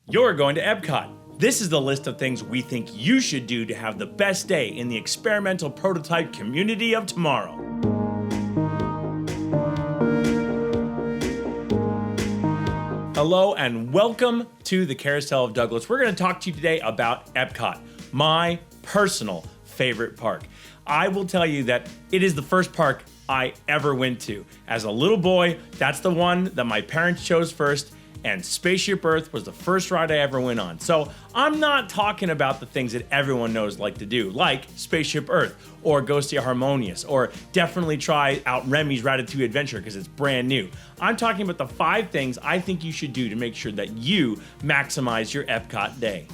You're going to Epcot. This is the list of things we think you should do to have the best day in the experimental prototype community of tomorrow. Hello and welcome to the Carousel of Douglas. We're going to talk to you today about Epcot, my personal favorite park. I will tell you that it is the first park I ever went to. As a little boy, that's the one that my parents chose first, and Spaceship Earth was the first ride I ever went on. So I'm not talking about the things that everyone knows like to do, like Spaceship Earth, or go see Harmonious, or definitely try out Remy's Ratatouille Adventure because it's brand new. I'm talking about the 5 things I think you should do to make sure that you maximize your Epcot day.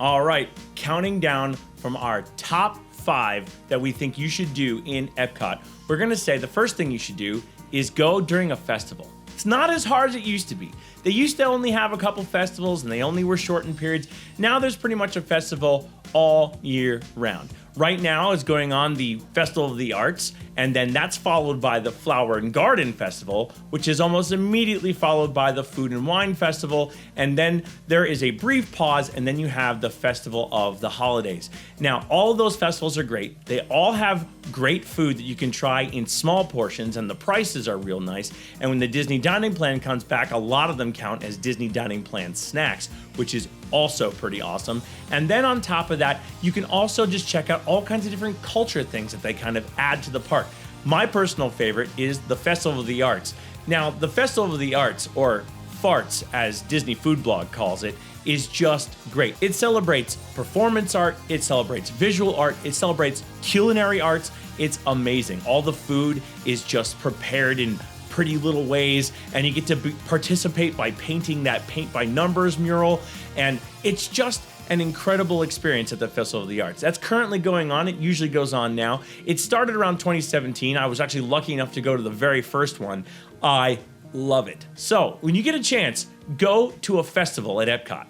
All right, counting down from our top 5 that we think you should do in Epcot, we're gonna say the first thing you should do is go during a festival. It's not as hard as it used to be. They used to only have a couple festivals and they only were shortened periods. Now there's pretty much a festival all year round. Right now is going on the Festival of the Arts, and then that's followed by the Flower and Garden Festival, which is almost immediately followed by the Food and Wine Festival, and then there is a brief pause, and then you have the Festival of the Holidays. Now, all of those festivals are great. They all have great food that you can try in small portions, and the prices are real nice. And when the Disney Dining Plan comes back, a lot of them count as Disney Dining Plan snacks, which is also pretty awesome. And then on top of that, you can also just check out all kinds of different culture things that they kind of add to the park. My personal favorite is the Festival of the Arts. Now, the Festival of the Arts, or FARTS as Disney Food Blog calls it, is just great. It celebrates performance art, it celebrates visual art, it celebrates culinary arts. It's amazing. All the food is just prepared in pretty little ways, and you get to participate by painting that paint by numbers mural, and it's just an incredible experience at the Festival of the Arts. That's currently going on. It usually goes on now. It started around 2017. I was actually lucky enough to go to the very first one. I love it. So when you get a chance, go to a festival at Epcot.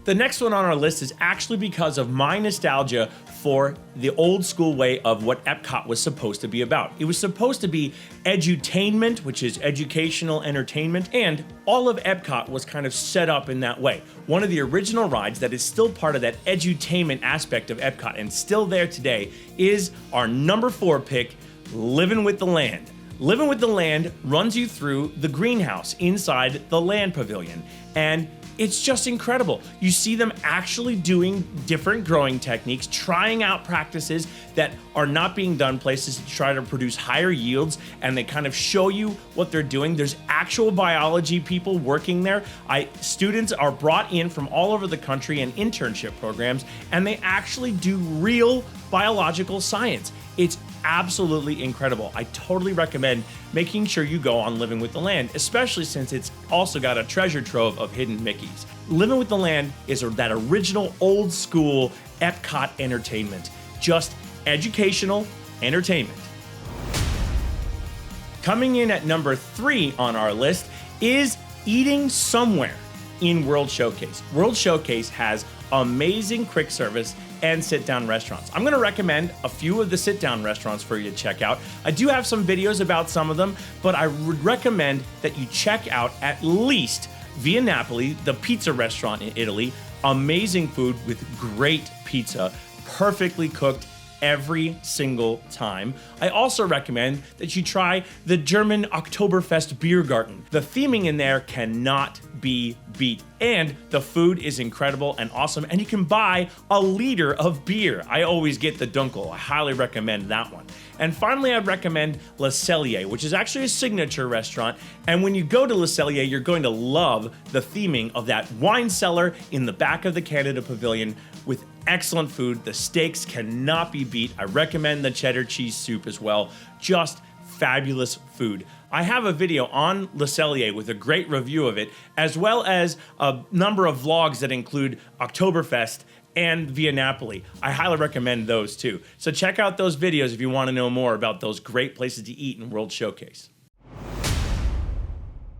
The next one on our list is actually because of my nostalgia for the old school way of what Epcot was supposed to be about. It was supposed to be edutainment, which is educational entertainment, and all of Epcot was kind of set up in that way. One of the original rides that is still part of that edutainment aspect of Epcot and still there today is our number 4 pick, Living with the Land. Living with the Land runs you through the greenhouse inside the Land Pavilion, and it's just incredible. You see them actually doing different growing techniques, trying out practices that are not being done places to try to produce higher yields, and they kind of show you what they're doing. There's actual biology people working there. Students are brought in from all over the country in internship programs, and they actually do real biological science. It's absolutely incredible. I totally recommend making sure you go on Living with the Land, especially since it's also got a treasure trove of hidden Mickeys. Living with the Land is that original old school Epcot entertainment, just educational entertainment. Coming in at number 3 on our list is eating somewhere in World Showcase. World Showcase has amazing quick service and sit-down restaurants. I'm gonna recommend a few of the sit-down restaurants for you to check out. I do have some videos about some of them, but I would recommend that you check out at least Via Napoli, the pizza restaurant in Italy. Amazing food with great pizza, perfectly cooked every single time. I also recommend that you try the German Oktoberfest Beer Garden. The theming in there cannot be beat, and the food is incredible and awesome, and you can buy a liter of beer. I always get the Dunkel. I highly recommend that one. And finally, I'd recommend Le Cellier, which is actually a signature restaurant, and when you go to Le Cellier, you're going to love the theming of that wine cellar in the back of the Canada Pavilion with excellent food. The steaks cannot be beat. I recommend the cheddar cheese soup as well. Just fabulous food. I have a video on Le Cellier with a great review of it, as well as a number of vlogs that include Oktoberfest and Via Napoli. I highly recommend those too. So check out those videos if you want to know more about those great places to eat in World Showcase.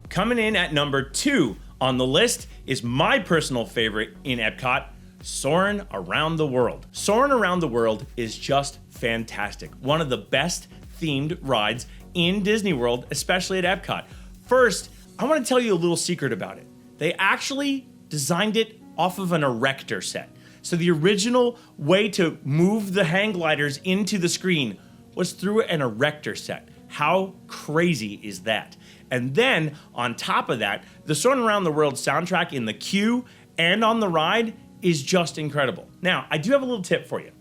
Coming in at number 2 on the list is my personal favorite in Epcot, Soarin' Around the World. Soarin' Around the World is just fantastic. One of the best themed rides in Disney World, especially at Epcot. First, I want to tell you a little secret about it. They actually designed it off of an erector set. So the original way to move the hang gliders into the screen was through an erector set. How crazy is that? And then on top of that, the Soarin' Around the World soundtrack in the queue and on the ride is just incredible. Now, I do have a little tip for you.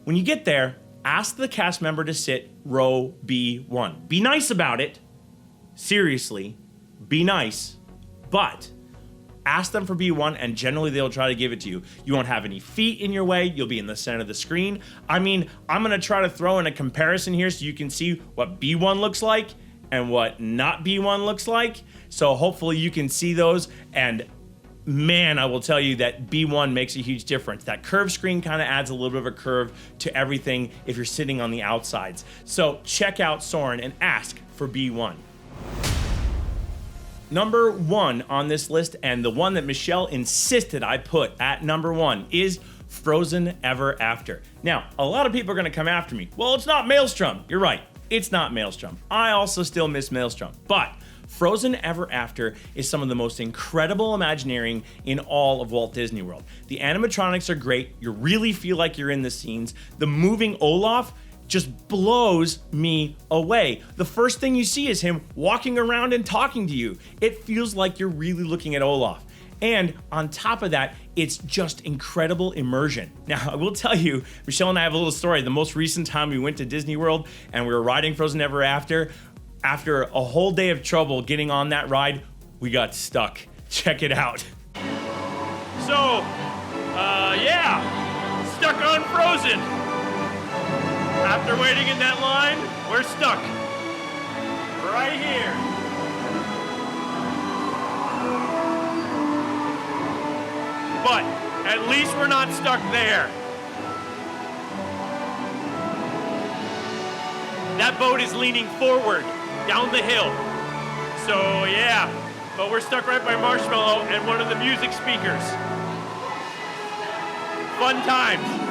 When you get there, ask the cast member to sit row B1. Be nice about it. Seriously, be nice, but ask them for B1 and generally they'll try to give it to you. You won't have any feet in your way. You'll be in the center of the screen. I mean, I'm gonna try to throw in a comparison here so you can see what B1 looks like and what not B1 looks like. So hopefully you can see those, and man, I will tell you that B1 makes a huge difference. That curved screen kind of adds a little bit of a curve to everything if you're sitting on the outsides. So check out Soarin' and ask for B1. Number 1 on this list, and the one that Michelle insisted I put at number 1, is Frozen Ever After. Now, a lot of people are gonna come after me. Well, it's not Maelstrom. You're right, it's not Maelstrom. I also still miss Maelstrom, but Frozen Ever After is some of the most incredible Imagineering in all of Walt Disney World. The animatronics are great. You really feel like you're in the scenes. The moving Olaf just blows me away. The first thing you see is him walking around and talking to you. It feels like you're really looking at Olaf. And on top of that, it's just incredible immersion. Now, I will tell you, Michelle and I have a little story. The most recent time we went to Disney World and we were riding Frozen Ever After a whole day of trouble getting on that ride, we got stuck. Check it out. So, yeah, stuck on Frozen. After waiting in that line, we're stuck. Right here. But at least we're not stuck there. That boat is leaning forward down the hill. So yeah, but we're stuck right by Marshmallow and one of the music speakers. Fun times.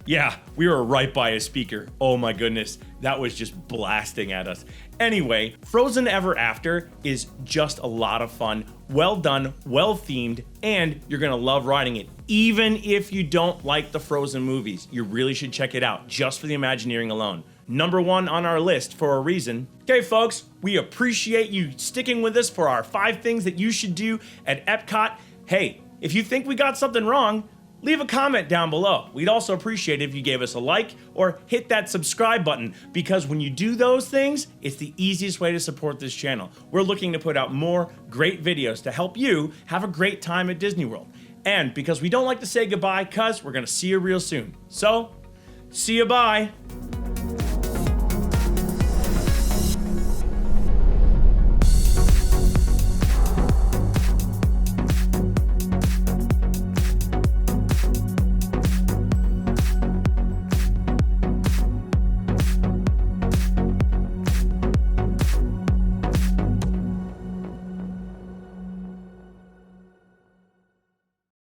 Yeah, we were right by a speaker. Oh my goodness, that was just blasting at us. Anyway, Frozen Ever After is just a lot of fun, well done, well themed, and you're gonna love riding it. Even if you don't like the Frozen movies, you really should check it out just for the Imagineering alone. Number 1 on our list for a reason. Okay, folks, we appreciate you sticking with us for our 5 things that you should do at Epcot. Hey, if you think we got something wrong, leave a comment down below. We'd also appreciate it if you gave us a like or hit that subscribe button, because when you do those things, it's the easiest way to support this channel. We're looking to put out more great videos to help you have a great time at Disney World. And because we don't like to say goodbye, cuz we're gonna see you real soon. So, see you bye.